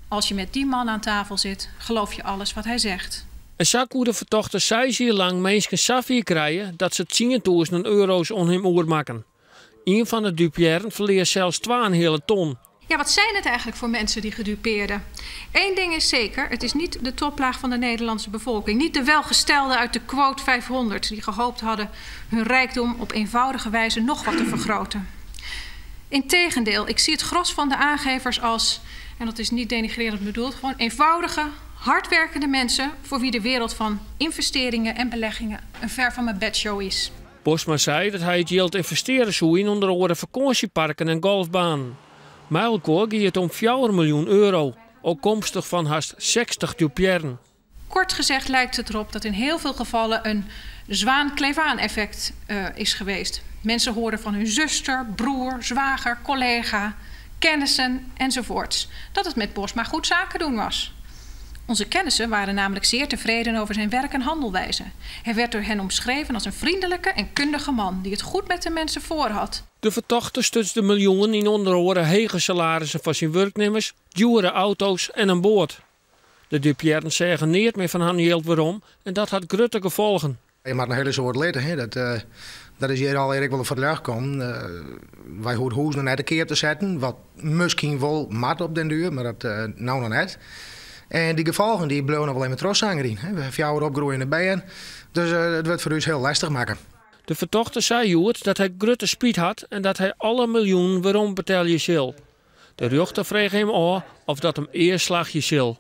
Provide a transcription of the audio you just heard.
Als je met die man aan tafel zit, geloof je alles wat hij zegt. En zo konden de vertochten 6 jaar lang mensen safie krijgen dat ze 10.000 euro's on hem oormaken. Een van de duperen verleert zelfs 2 hele ton. Ja, wat zijn het eigenlijk voor mensen die gedupeerden? Eén ding is zeker, het is niet de toplaag van de Nederlandse bevolking. Niet de welgestelden uit de quote 500 die gehoopt hadden hun rijkdom op eenvoudige wijze nog wat te vergroten. Integendeel, ik zie het gros van de aangevers als, en dat is niet denigrerend bedoeld, gewoon eenvoudige, hardwerkende mensen voor wie de wereld van investeringen en beleggingen een ver van mijn bedshow is. Postma zei dat hij het geld investeren zou in onder andere vakantieparken en golfbanen. Mijlkoor ging het om 4 miljoen euro, opkomstig van haast 60 duperen. Kort gezegd lijkt het erop dat in heel veel gevallen een zwaan-kleefaan-effect is geweest. Mensen hoorden van hun zuster, broer, zwager, collega, kennissen enzovoorts dat het met Postma goed zaken doen was. Onze kennissen waren namelijk zeer tevreden over zijn werk en handelwijze. Hij werd door hen omschreven als een vriendelijke en kundige man die het goed met de mensen voor had. De vertochter stutste miljoenen in onder andere hege salarissen van zijn werknemers, dure auto's en een boot. De duperen zeggen niet meer van hun geld waarom en dat had grote gevolgen. Je maakt een hele soort leden, hè. Dat is hier al eigenlijk wel een verdrag komen. Wij hoeven huis nog net een keer te zetten, wat misschien wel mat op den duur, maar dat nou nog net. En die gevolgen die blijven nog wel even troszanger in. We hebben 4 opgroeiende bijen, dus het wordt voor ons heel lastig maken. De vertochter zei Joert dat hij grote spiet had en dat hij alle miljoenen waarom betalen zal. De rechter vroeg hem af of dat hem eerst slagje zal.